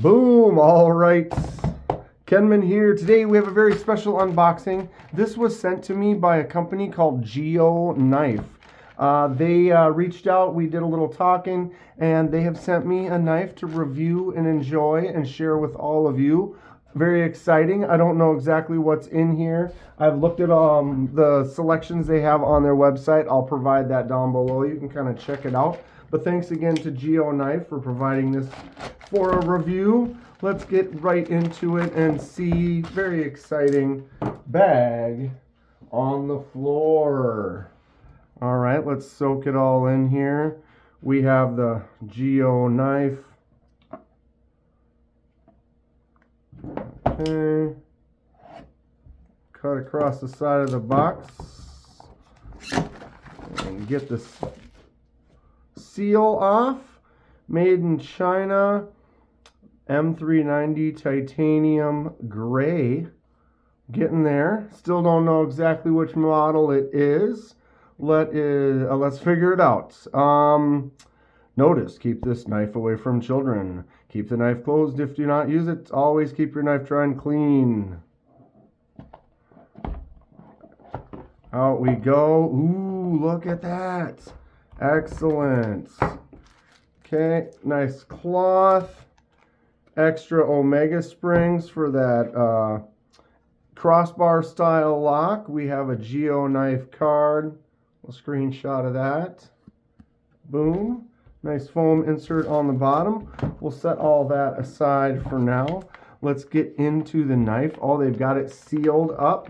Boom! All right. Kenman here. Today we have a very special unboxing. This was sent to me by a company called Geo Knife. They reached out, we did a little talking, and they have sent me a knife to review and enjoy and share with all of you. Very exciting. I don't know exactly what's in here. I've looked at the selections they have on their website. I'll provide that down below. You can kind of check it out. But thanks again to Geo Knife for providing this for a review. Let's get right into it and see. Very exciting bag on the floor. All right, let's soak it all in here. We have the Geo Knife. Okay. Cut across the side of the box. And get this seal off. Made in China. M390 Titanium Gray. Getting there. Still don't know exactly which model it is. Let's figure it out. Notice, keep this knife away from children. Keep the knife closed if you do not use it. Always keep your knife dry and clean. Out we go. Ooh, look at that. Excellent. Okay, nice cloth. Extra omega springs for that crossbar style lock. We have a Geo Knife card. A screenshot of that. Boom. Nice foam insert on the bottom. We'll set all that aside for now. Let's get into the knife. Oh, they've got it sealed up.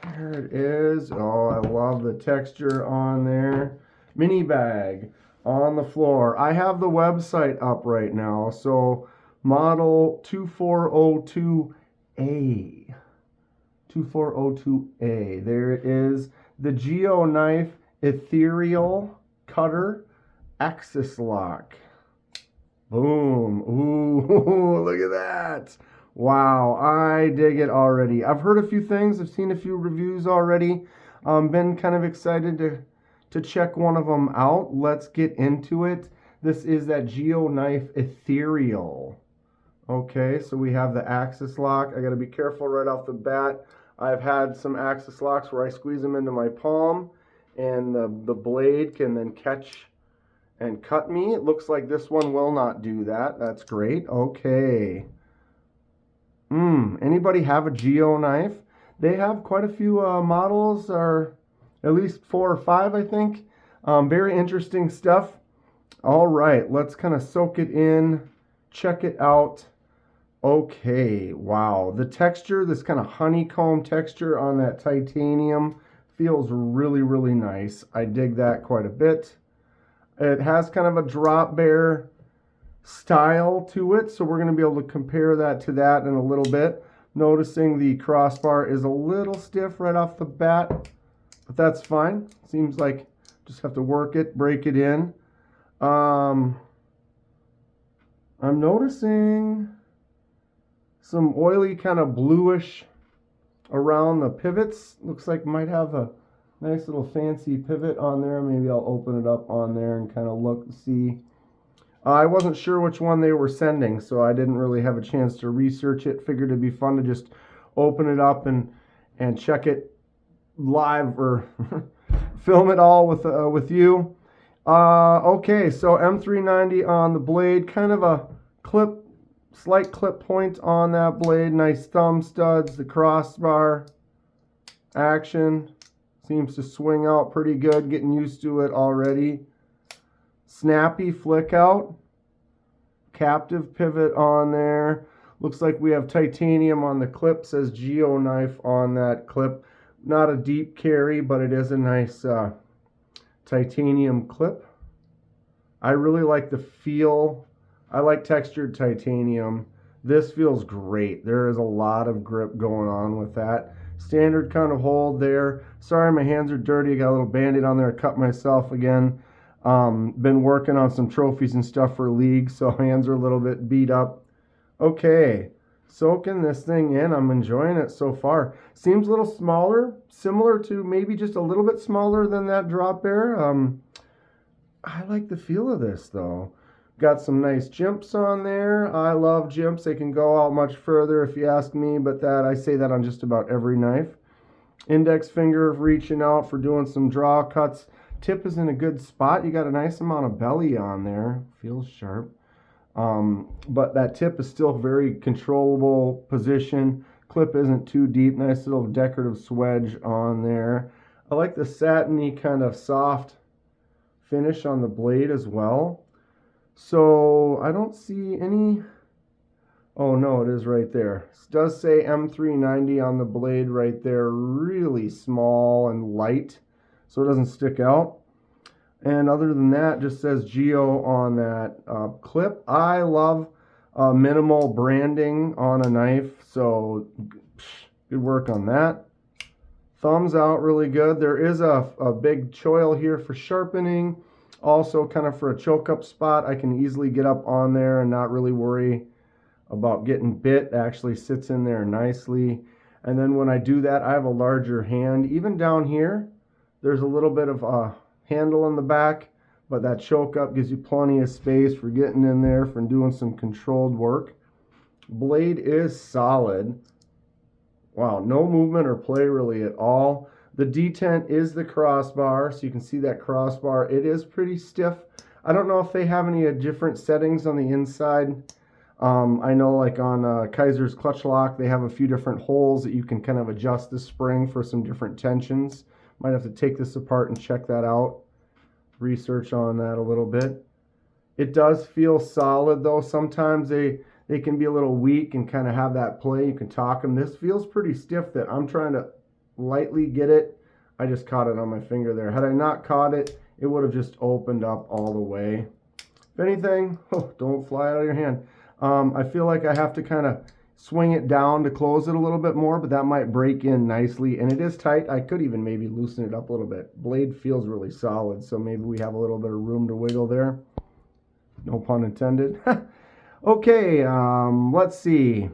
There it is. Oh, I love the texture on there. Mini bag on the floor. I have the website up right now. So model 2402A. 2402A. There it is. The Geo Knife Ethereal Cutter Axis Lock. Boom. Ooh, look at that. Wow, I dig it already. I've heard a few things. I've seen a few reviews already. Been kind of excited to check one of them out. Let's get into it. This is that Geo Knife Ethereal. Okay, so we have the axis lock. I got to be careful right off the bat. I've had some axis locks where I squeeze them into my palm and the blade can then catch and cut me. It looks like this one will not do that. That's great. Okay. Anybody have a Geo Knife? They have quite a few models, or at least 4 or 5, I think. Very interesting stuff. All right, let's kind of soak it in, check it out. Okay, wow. The texture, this kind of honeycomb texture on that titanium feels really, really nice. I dig that quite a bit. It has kind of a drop bear style to it, so we're going to be able to compare that to that in a little bit. Noticing the crossbar is a little stiff right off the bat, but that's fine. Seems like just have to work it, break it in. I'm noticing some oily kind of bluish around the pivots. Looks like might have a nice little fancy pivot on there. Maybe I'll open it up on there and kind of look and see. I wasn't sure which one they were sending, so I didn't really have a chance to research it. Figured it'd be fun to just open it up and check it live or film it all with you. Okay, so M390 on the blade, kind of a slight clip point on that blade. Nice thumb studs. The crossbar action seems to swing out pretty good. Getting used to it already. Snappy flick out. Captive pivot on there. Looks like we have titanium on the clip. Says Geo Knife on that clip. Not a deep carry, but it is a nice titanium clip. I really like the feel. I like textured titanium. This feels great. There is a lot of grip going on with that. Standard kind of hold there. Sorry, my hands are dirty. I got a little band-aid on there. I cut myself again. Been working on some trophies and stuff for league, so hands are a little bit beat up. Okay, soaking this thing in. I'm enjoying it so far. Seems a little smaller, similar to maybe just a little bit smaller than that drop bear. I like the feel of this though. Got some nice jimps on there. I love jimps. They can go out much further if you ask me, but I say that on just about every knife. Index finger reaching out for doing some draw cuts. Tip is in a good spot. You got a nice amount of belly on there. Feels sharp. But that tip is still very controllable position. Clip isn't too deep. Nice little decorative swedge on there. I like the satiny kind of soft finish on the blade as well. So I don't see any. Oh no, it is right there. It does say M390 on the blade right there. Really small and light, so it doesn't stick out. And other than that, just says Geo on that clip. I love minimal branding on a knife, so good work on that. Thumbs out really good. There is a big choil here for sharpening. Also kind of for a choke up spot. I can easily get up on there and not really worry about getting bit. It actually sits in there nicely. And then when I do that, I have a larger hand. Even down here, there's a little bit of a handle in the back, but that choke up gives you plenty of space for getting in there, for doing some controlled work. Blade is solid. Wow, no movement or play really at all. The detent is the crossbar, so you can see that crossbar. It is pretty stiff. I don't know if they have any different settings on the inside. I know like on Kaiser's clutch lock, they have a few different holes that you can kind of adjust the spring for some different tensions. Might have to take this apart and check that out. Research on that a little bit. It does feel solid though. Sometimes they can be a little weak and kind of have that play. You can talk them. This feels pretty stiff that I'm trying to lightly get it. I just caught it on my finger there. Had I not caught it, it would have just opened up all the way. If anything, don't fly out of your hand. I feel like I have to kind of swing it down to close it a little bit more, but that might break in nicely. And it is tight. I could even maybe loosen it up a little bit. Blade feels really solid, so maybe we have a little bit of room to wiggle there. No pun intended. Okay, let's see.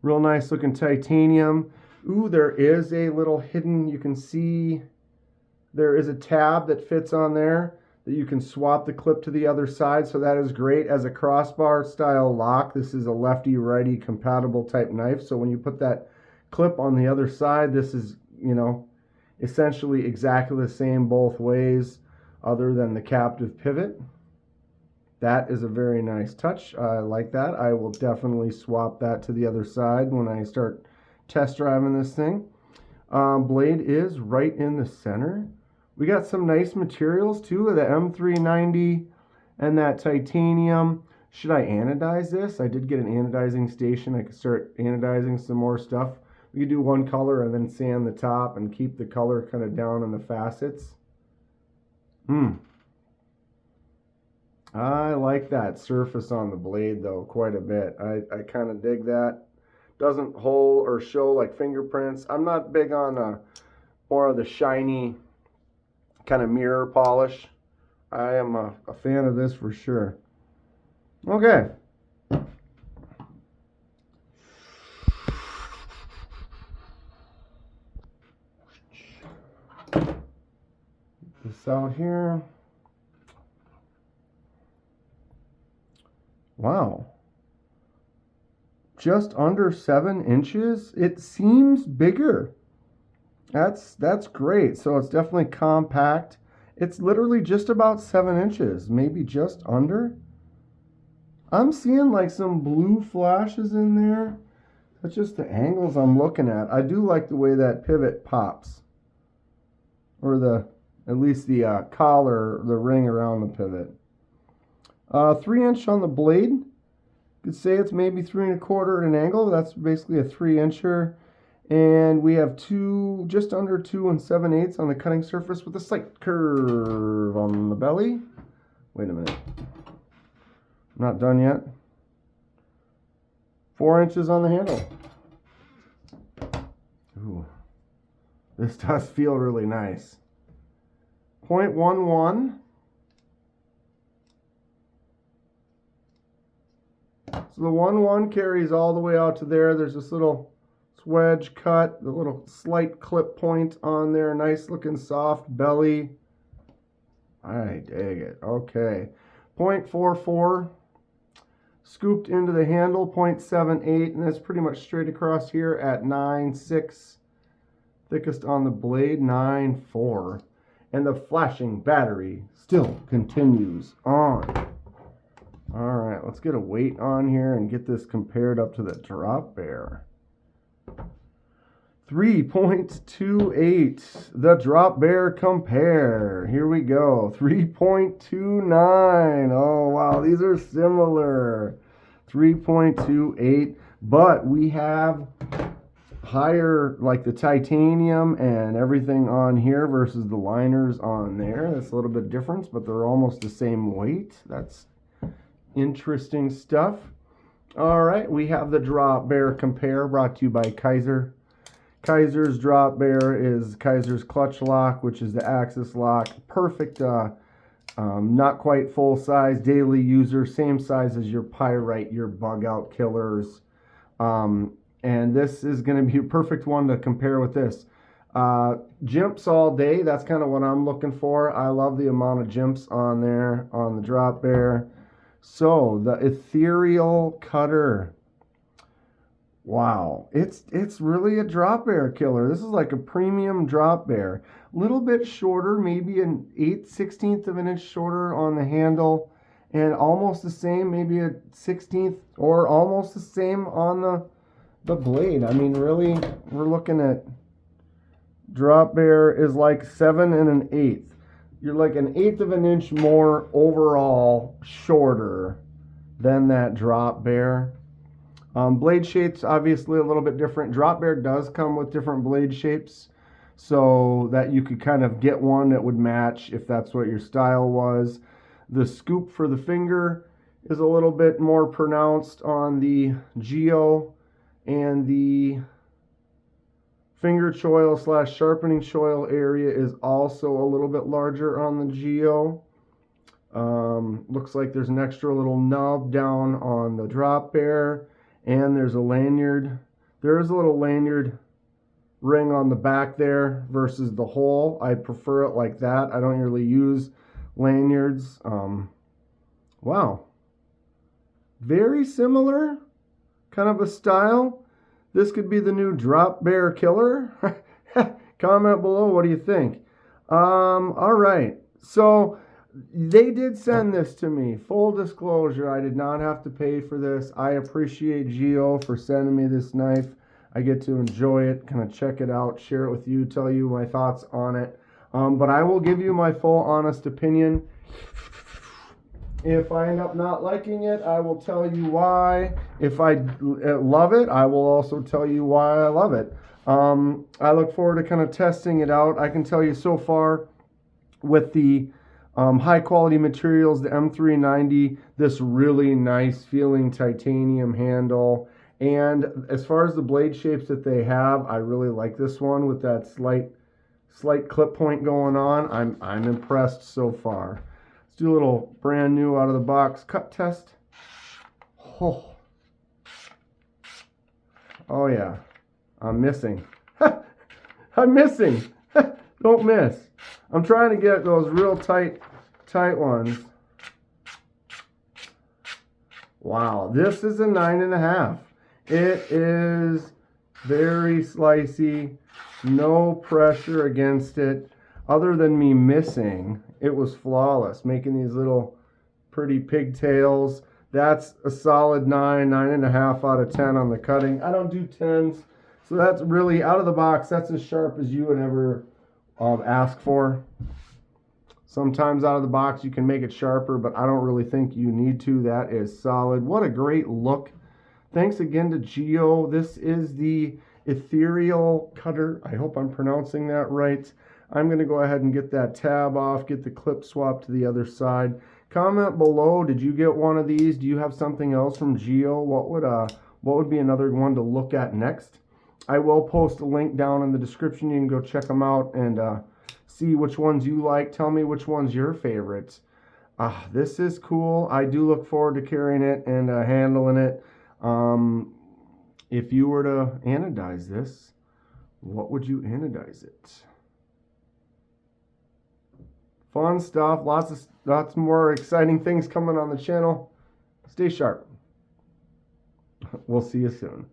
Real nice looking titanium. Ooh, there is a little hidden, you can see there is a tab that fits on there that you can swap the clip to the other side, so that is great as a crossbar style lock. This is a lefty-righty compatible type knife, so when you put that clip on the other side, this is, you know, essentially exactly the same both ways other than the captive pivot. That is a very nice touch. I like that. I will definitely swap that to the other side when I start test driving this thing. Blade is right in the center. We got some nice materials too, the M390 and that titanium. Should I anodize this? I did get an anodizing station. I could start anodizing some more stuff. We could do one color and then sand the top and keep the color kind of down on the facets. I like that surface on the blade though quite a bit. I kind of dig that. Doesn't hold or show like fingerprints. I'm not big on more of the shiny kind of mirror polish. I am a fan of this for sure. Okay. Get this out here. Wow. Just under 7 inches. It seems bigger. That's great. So it's definitely compact. It's literally just about 7 inches, maybe just under. I'm seeing like some blue flashes in there. That's just the angles I'm looking at. I do like the way that pivot pops. Or at least the collar, the ring around the pivot. 3 inch on the blade. You could say it's maybe 3 1/4 at an angle. That's basically a 3 incher. And we have just under 2 7/8 on the cutting surface with a slight curve on the belly. Wait a minute. I'm not done yet. 4 inches on the handle. Ooh, this does feel really nice. 0.11. So the 1/1 carries all the way out to there. There's this little swedge cut, the little slight clip point on there. Nice looking soft belly. I dig it. Okay. 0.44 scooped into the handle, 0.78, and that's pretty much straight across here at 9.6. Thickest on the blade, 9.4. And the flashing battery still continues on. All right, let's get a weight on here and get this compared up to the drop bear. 3.28, the drop bear compare. Here we go, 3.29. Oh, wow, these are similar. 3.28, but we have higher, like the titanium and everything on here versus the liners on there. That's a little bit different, but they're almost the same weight. That's interesting stuff. All right, we have the drop bear compare brought to you by Kaiser. Kaiser's drop bear is Kaiser's clutch lock, which is the axis lock. Perfect, not quite full size, daily user, same size as your pyrite, your bug out killers. And this is going to be a perfect one to compare with this. Jimps all day, that's kind of what I'm looking for. I love the amount of jimps on there on the drop bear. So the Ethereal Cutter. Wow, it's really a drop bear killer. This is like a premium drop bear. Little bit shorter, maybe an 1/16 of an inch shorter on the handle, and almost the same, maybe a 1/16 or almost the same on the blade. I mean, really, we're looking at drop bear is like 7 1/8. You're like an 1/8 of an inch more overall shorter than that drop bear. Blade shapes obviously a little bit different. Drop bear does come with different blade shapes so that you could kind of get one that would match if that's what your style was. The scoop for the finger is a little bit more pronounced on the Geo, and the finger choil / sharpening choil area is also a little bit larger on the Geo. Looks like there's an extra little nub down on the drop bear. And there's a lanyard. There is a little lanyard ring on the back there versus the hole. I prefer it like that. I don't really use lanyards. Wow. Very similar kind of a style. This could be the new drop bear killer. Comment below, what do you think? All right. So they did send this to me. Full disclosure, I did not have to pay for this. I appreciate Geo for sending me this knife. I get to enjoy it, kind of check it out, share it with you, tell you my thoughts on it. But I will give you my full honest opinion. If I end up not liking it, I will tell you why. If I love it, I will also tell you why I love it. I look forward to kind of testing it out. I can tell you so far with the high quality materials, the M390, this really nice feeling titanium handle. And as far as the blade shapes that they have, I really like this one with that slight clip point going on. I'm impressed so far. Let's do a little brand new out of the box cut test. Oh yeah, I'm missing. I'm missing. Don't miss. I'm trying to get those real tight ones. Wow, this is a 9.5. It is very slicey, no pressure against it. Other than me missing, it was flawless, making these little pretty pigtails. That's a solid 9.5 out of 10 on the cutting. I don't do 10s, so that's really out of the box. That's as sharp as you would ever ask for. Sometimes out of the box you can make it sharper, but I don't really think you need to. That is solid. What a great look. Thanks again to Geo. This is the Ethereal Cutter. I hope I'm pronouncing that right. I'm going to go ahead and get that tab off, get the clip swapped to the other side. Comment below, did you get one of these? Do you have something else from Geo? What would be another one to look at next? I will post a link down in the description. You can go check them out and see which ones you like. Tell me which one's your favorite. This is cool. I do look forward to carrying it and handling it. If you were to anodize this, what would you anodize it? Fun stuff. Lots more exciting things coming on the channel. Stay sharp. We'll see you soon.